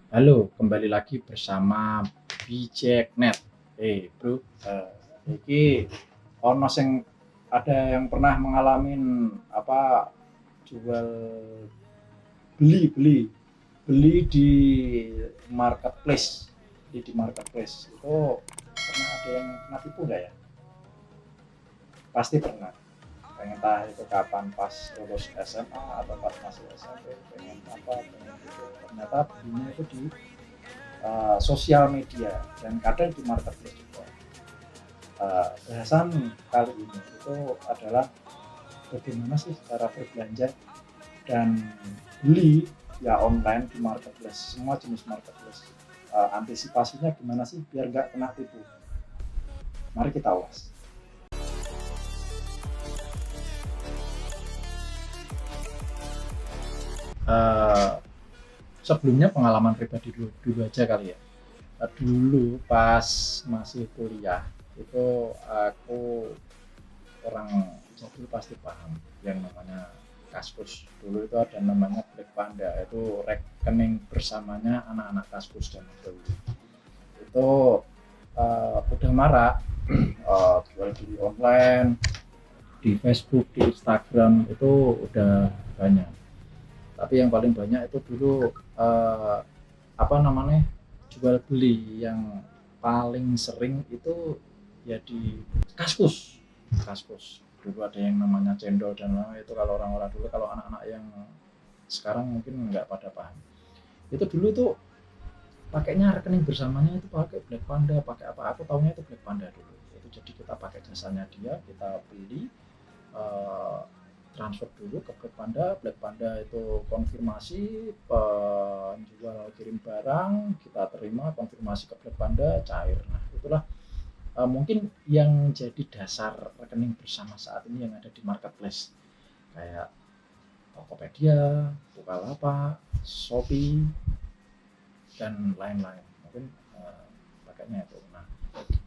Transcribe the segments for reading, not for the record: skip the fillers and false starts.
Halo, kembali lagi bersama Bijeknet. Bro, iki ono sing ada yang pernah mengalami apa jual beli beli beli di marketplace, di marketplace itu pernah ada yang kena tipu nggak ya? Pasti pernah. Entah itu kapan pas lulus SMA atau pas masih SMP pengen apa pengen itu ternyata belinya itu di sosial media dan kadang di marketplace juga. Bahasan kali ini itu adalah bagaimana sih cara berbelanja dan beli ya online di marketplace, semua jenis marketplace. Antisipasinya gimana sih biar nggak kena tipu? Mari kita ulas. Uh, Sebelumnya pengalaman pribadi dulu aja kali ya. Dulu pas masih kuliah itu aku orang jadul pasti paham yang namanya Kaskus. Dulu itu ada namanya Black Panda, itu rekening bersamanya anak-anak Kaskus dan dulu. Itu udah marak jual beli online di Facebook, di Instagram itu udah banyak. Tapi yang paling banyak itu dulu apa namanya jual beli yang paling sering itu ya di Kaskus. Kaskus dulu ada yang namanya cendol dan lain itu kalau orang-orang dulu, kalau anak-anak yang sekarang mungkin nggak pada paham. Itu dulu itu pakainya rekening bersamanya itu pakai Black Panda, pakai apa, aku tahunya itu Black Panda dulu. Itu jadi kita pakai jasanya dia, kita beli, eh, transfer dulu ke Black Panda. Black Panda itu konfirmasi penjual kirim barang, kita terima konfirmasi ke Black Panda, cair. Nah itulah mungkin yang jadi dasar rekening bersama saat ini yang ada di marketplace kayak Tokopedia, Bukalapak, Shopee, dan lain-lain. Mungkin pakainya itu. Nah,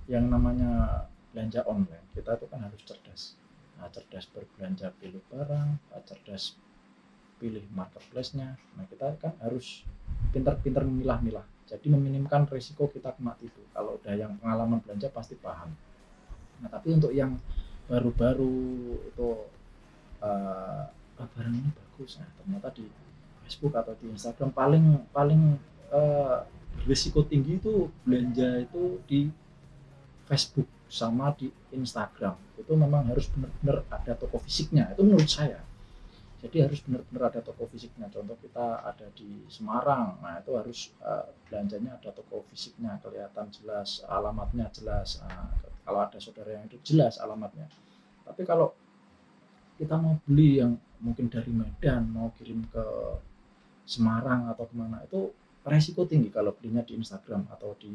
yang namanya belanja online kita itu kan harus cerdas. Nah, cerdas berbelanja, pilih barang, cerdas pilih marketplace-nya. Nah, kita kan harus pintar-pintar memilah-milah. Jadi meminimkan risiko kita kena tipu. Kalau udah yang pengalaman belanja pasti paham. Nah, tapi untuk yang baru-baru itu barang ini bagus. Nah, ternyata di Facebook atau di Instagram paling paling berisiko tinggi itu belanja itu di Facebook sama di Instagram. Itu memang harus benar-benar ada toko fisiknya. Itu menurut saya. Jadi harus benar-benar ada toko fisiknya. Contoh kita ada di Semarang, nah itu harus belanjanya ada toko fisiknya, kelihatan jelas, alamatnya jelas. Nah, kalau ada saudara yang itu jelas alamatnya. Tapi kalau kita mau beli yang mungkin dari Medan mau kirim ke Semarang atau kemana, itu resiko tinggi kalau belinya di Instagram atau di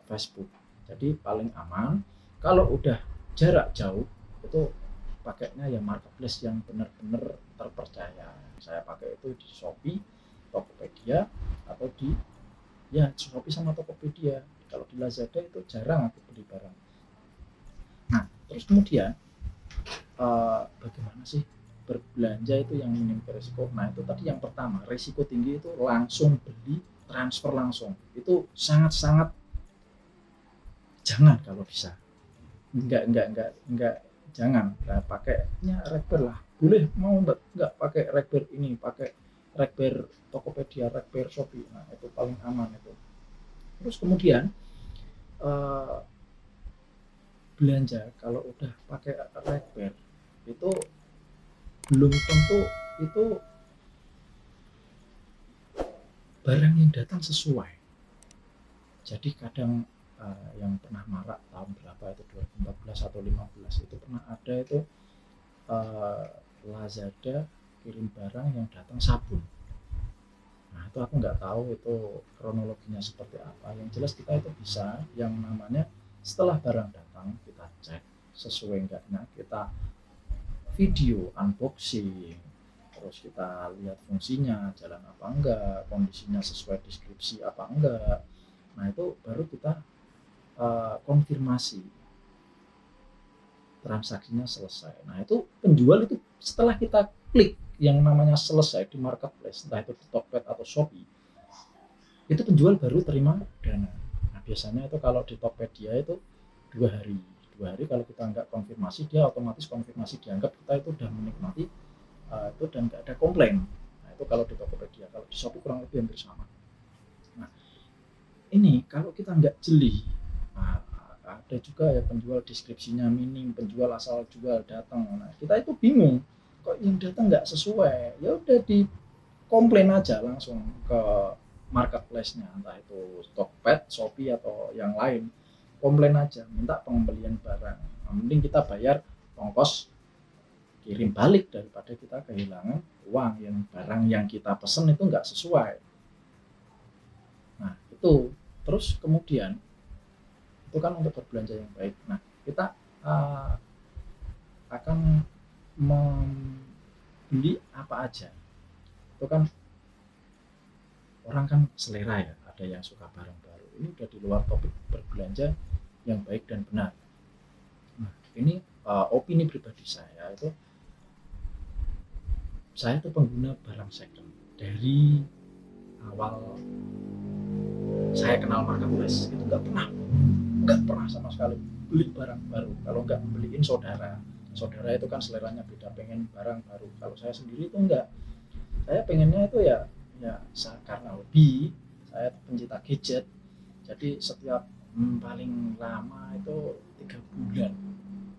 Facebook. Jadi paling aman kalau udah jarak jauh itu pakainya ya marketplace yang benar-benar terpercaya. Saya pakai itu di Shopee, Tokopedia, atau di ya Shopee sama Tokopedia. Kalau di Lazada itu jarang aku beli barang. Nah, terus kemudian bagaimana sih berbelanja itu yang minim beresiko? Nah itu tadi yang pertama, risiko tinggi itu langsung beli, transfer langsung. Itu sangat-sangat jangan kalau bisa. Enggak, jangan. Nah, pakainya Rekber lah. Boleh mau enggak pakai Rekber ini, pakai Rekber Tokopedia, Rekber Shopee. Nah itu paling aman itu. Terus kemudian eh, belanja kalau udah pakai Rekber itu belum tentu itu barang yang datang sesuai. Jadi kadang yang pernah marak tahun berapa itu 2014 atau 15 itu pernah ada itu Lazada kirim barang yang datang sabun. Nah itu aku nggak tahu itu kronologinya seperti apa. Yang jelas kita itu bisa yang namanya setelah barang datang kita cek sesuai enggaknya, kita video unboxing, terus kita lihat fungsinya jalan apa enggak, kondisinya sesuai deskripsi apa enggak. Nah itu baru kita konfirmasi transaksinya selesai. Nah itu penjual itu setelah kita klik yang namanya selesai di marketplace, entah itu di Tokped atau Shopee, itu penjual baru terima dana. Nah biasanya itu kalau di Tokopedia itu 2 hari. 2 hari kalau kita nggak konfirmasi, dia otomatis konfirmasi dianggap kita itu udah menikmati itu dan nggak ada komplain. Nah itu kalau di Tokopedia. Kalau di Shopee kurang lebih hampir sama. Nah ini kalau kita nggak jeli, nah, ada juga ya penjual deskripsinya minim, penjual asal jual datang. Nah kita itu bingung, kok yang datang nggak sesuai. Ya udah di komplain aja langsung ke marketplace-nya, entah itu Tokped, Shopee atau yang lain. Komplain aja, minta pengembalian barang. Nah, mending kita bayar ongkos kirim balik daripada kita kehilangan uang yang barang yang kita pesen itu nggak sesuai. Nah itu terus kemudian itu kan untuk berbelanja yang baik. Nah kita uh, akan membeli apa aja itu kan orang kan selera ya, ada yang suka barang baru. Ini udah di luar topik berbelanja yang baik dan benar. Nah ini opini pribadi saya itu, saya tuh pengguna barang second dari awal saya kenal marketplace. Itu nggak pernah sama sekali beli barang baru kalau nggak beliin saudara. Saudara itu kan seleranya beda, pengen barang baru. Kalau saya sendiri itu enggak, saya pengennya itu ya karena hobi, saya pencinta gadget. Jadi setiap paling lama itu 3 bulan,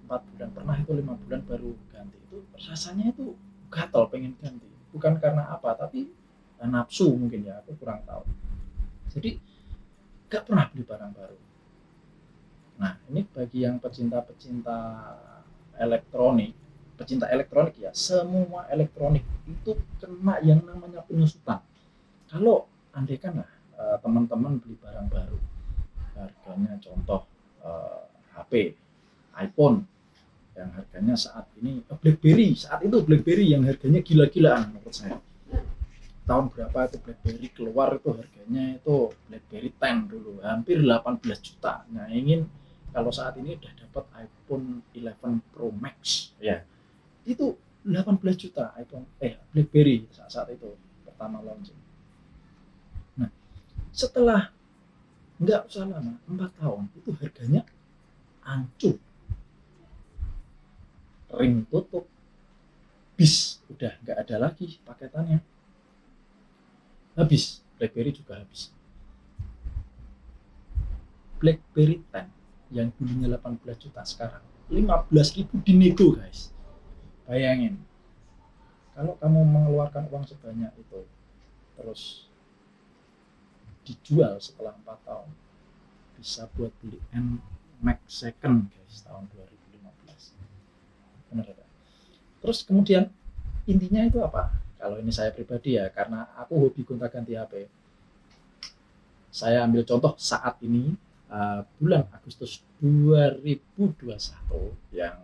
4 bulan, pernah itu 5 bulan baru ganti. Itu rasanya itu gatal pengen ganti, bukan karena apa, tapi nafsu mungkin ya, aku kurang tahu. Jadi gak pernah beli barang baru. Nah ini bagi yang pecinta-pecinta elektronik, pecinta elektronik ya, semua elektronik itu kena yang namanya penyusutan. Kalau andaikan lah teman-teman beli barang baru, harganya contoh HP, iPhone yang harganya saat ini, BlackBerry, saat itu BlackBerry yang harganya gila-gilaan menurut saya. Tahun berapa itu BlackBerry keluar, itu harganya itu BlackBerry 10 dulu hampir 18 juta. Nah ingin kalau saat ini udah dapat iPhone 11 Pro Max ya, itu 18 juta iPhone BlackBerry saat itu pertama launching. Nah setelah nggak usah lama, 4 tahun itu harganya hancur, ring tutup, bis udah nggak ada lagi paketannya, habis. BlackBerry juga habis. BlackBerry 10 yang dulunya 18 juta sekarang 15.000 dinego guys. Bayangin kalau kamu mengeluarkan uang sebanyak itu terus dijual setelah 4 tahun, bisa buat beli NMAX second guys tahun 2015. Benar ya? Terus kemudian intinya itu apa? Kalau ini saya pribadi ya, karena aku hobi gonta-ganti HP. Saya ambil contoh saat ini bulan Agustus 2021 yang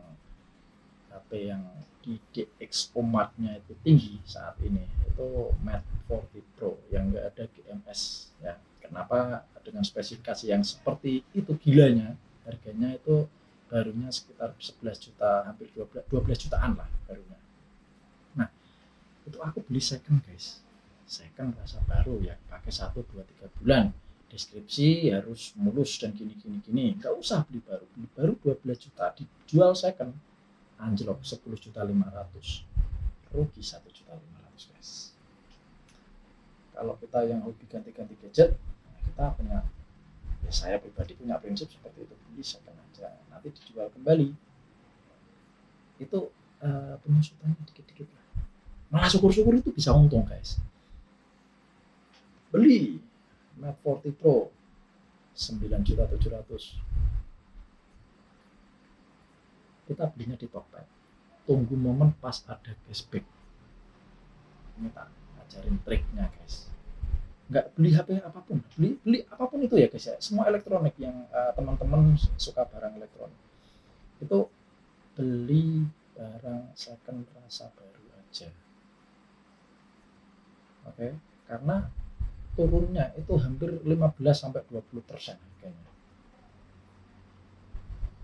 HP yang di DX Omart-nya itu tinggi saat ini itu Mate 40 Pro yang nggak ada GMS ya. Kenapa dengan spesifikasi yang seperti itu gilanya, harganya itu barunya sekitar 11 juta, hampir 12 jutaan lah barunya. Nah itu aku beli second guys, second rasa baru ya, pakai 1, 2, 3 bulan, deskripsi harus mulus dan gini, nggak usah beli baru 12 juta, dijual second anjlok 10.500.000, rugi 1.500.000 guys. Kalau kita yang hobi ganti-ganti gadget, kita punya, ya saya pribadi punya prinsip seperti itu, beli second aja, nanti dijual kembali. Itu penyusutannya dikit-dikit lah, malah syukur-syukur itu bisa untung guys. Beli Mate 40 Pro 9.700.000, kita belinya di Tokped, tunggu momen pas ada cashback. Ini tak ajarin triknya guys, nggak beli HP apapun, beli apapun itu ya guys ya, semua elektronik yang teman-teman suka barang elektronik itu beli barang second rasa baru aja. Oke, karena turunnya itu hampir 15-20% harganya.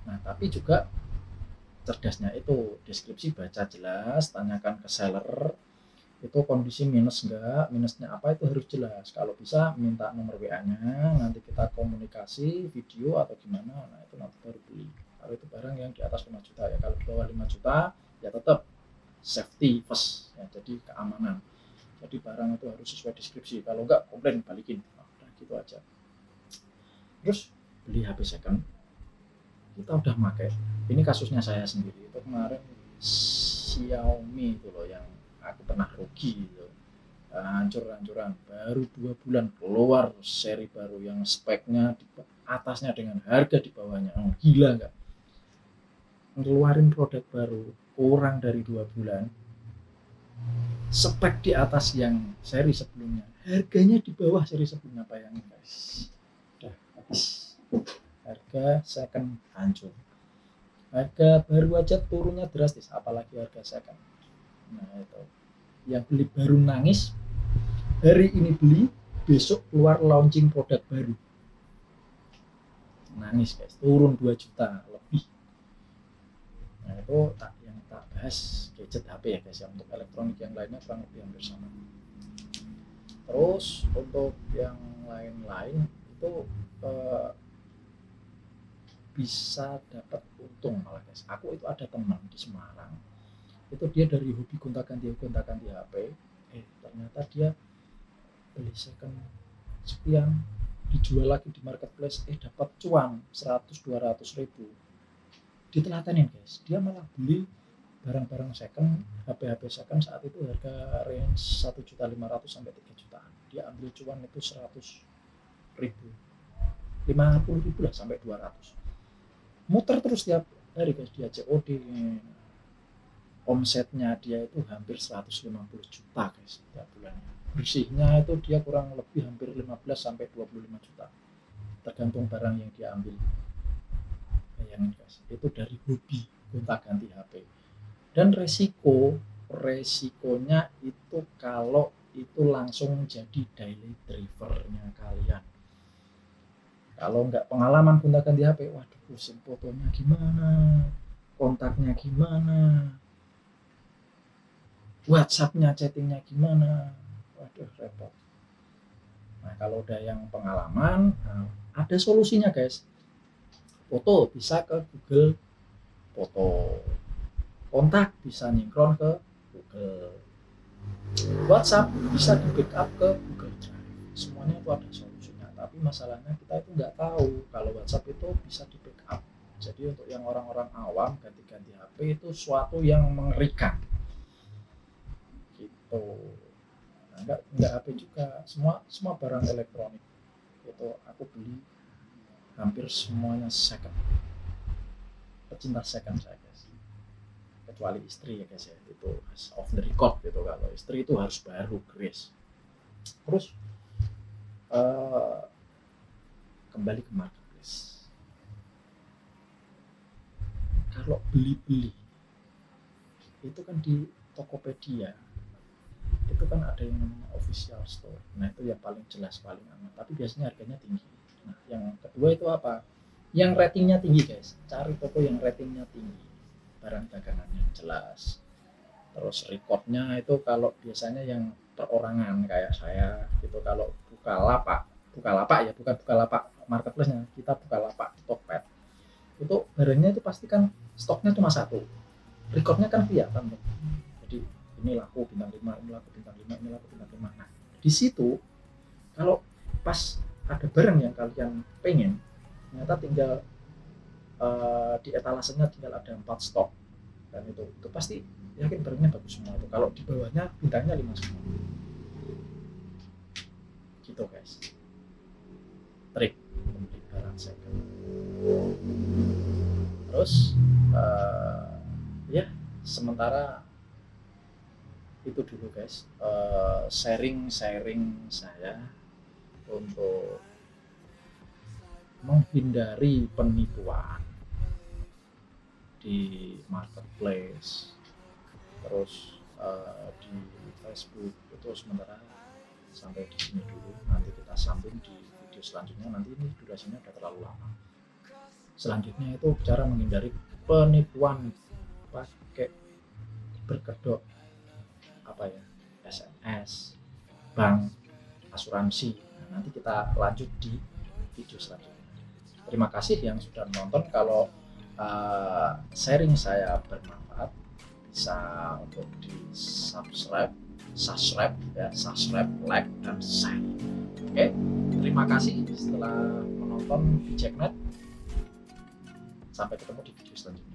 Nah tapi juga cerdasnya itu deskripsi baca jelas, tanyakan ke seller, itu kondisi minus enggak, minusnya apa itu harus jelas. Kalau bisa minta nomor WA-nya, nanti kita komunikasi video atau gimana, nah itu nanti baru beli. Kalau itu barang yang di atas 5 juta ya, kalau di bawah 5 juta ya tetap safety first ya, jadi keamanan. Jadi barang itu harus sesuai deskripsi, kalau enggak komplain balikin. Nah, udah gitu aja. Terus beli HP second, kita udah pakai. Ini kasusnya saya sendiri, itu kemarin Xiaomi itu loh yang aku pernah rugi gitu. Hancur-hancuran, baru 2 bulan keluar seri baru yang speknya di atasnya dengan harga di bawahnya. Gila nggak? Ngeluarin produk baru kurang dari 2 bulan, spek di atas yang seri sebelumnya, harganya di bawah seri sebelumnya. Bayangin guys, udah habis. Harga second hancur, harga baru aja turunnya drastis, apalagi harga second. Nah itu yang beli baru nangis, hari ini beli, besok keluar launching produk baru, nangis guys, turun 2 juta lebih. Nah itu yang tak bahas gadget HP ya guys ya. Untuk elektronik yang lainnya kurang lebih hampir sama. Terus untuk yang lain-lain itu bisa dapat untung malah guys. Aku itu ada teman di Semarang, itu dia dari hobi gonta-ganti HP, ternyata dia beli second sekian, dijual lagi di marketplace, dapat cuan 100-200 ribu. Ditelatenin guys, dia malah beli barang-barang second, HP second saat itu harga range 1.500.000 sampai 3 jutaan. Dia ambil cuan itu 100 ribu, 50 ribu lah sampai 200. Muter terus tiap hari guys, dia COD. Omsetnya dia itu hampir 150 juta guys tiap bulannya. Bersihnya itu dia kurang lebih hampir 15 sampai 25 juta. Tergantung barang yang dia ambil. Bayangin guys, itu dari hobi gonta-ganti HP. Dan resikonya itu kalau itu langsung jadi daily drivernya kalian. Kalau nggak pengalaman gonta-ganti HP, waduh pusing, fotonya gimana, kontaknya gimana, WhatsApp-nya, chatting-nya gimana, waduh repot. Nah kalau udah yang pengalaman, ada solusinya guys. Foto bisa ke Google Foto, kontak bisa nyingkron ke Google, WhatsApp bisa di backup ke Google Drive. Semuanya itu ada solusinya. Tapi masalahnya kita itu nggak tahu kalau WhatsApp itu bisa di backup. Jadi untuk yang orang-orang awam ganti-ganti HP itu suatu yang mengerikan. Gitu. Nah, nggak HP juga, semua barang elektronik itu aku beli hampir semuanya second. Pecinta second saya guys, kecuali istri ya guys ya, itu off the record gitu. Kalau istri itu harus baru Grace. Terus kembali ke marketplace. Kalau beli-beli itu kan di Tokopedia itu kan ada yang namanya official store. Nah itu yang paling jelas, paling aman, tapi biasanya harganya tinggi. Nah yang kedua itu apa? Yang ratingnya tinggi guys. Cari toko yang ratingnya tinggi, barang dagangannya jelas. Terus recordnya itu kalau biasanya yang perorangan kayak saya gitu, kalau Bukalapak ya, bukan Bukalapak marketplace-nya, kita Bukalapak Tokped, itu barangnya itu pasti kan stoknya cuma satu, recordnya kan kelihatan. Jadi ini laku bintang 5, ini laku bintang 5, ini laku bintang 5. Nah di situ kalau pas ada barang yang kalian pengen, ternyata tinggal di etalasenya tinggal ada 4 stok, dan itu pasti yakin barangnya bagus semua. Itu kalau di bawahnya bintangnya 5 semua. Gitu guys, trik membeli barang second. Terus ya sementara itu dulu guys, sharing saya untuk menghindari penipuan di marketplace, terus di Facebook. Itu sementara sampai di sini dulu, nanti kita sambung di video selanjutnya. Nanti ini durasinya udah terlalu lama. Selanjutnya itu cara menghindari penipuan pakai berkedok SMS, bank, asuransi. Nah, nanti kita lanjut di video selanjutnya. Terima kasih yang sudah menonton. Kalau sharing saya bermanfaat, bisa untuk di subscribe, like dan share. Oke, terima kasih setelah menonton Bijeknet. Sampai ketemu di video selanjutnya.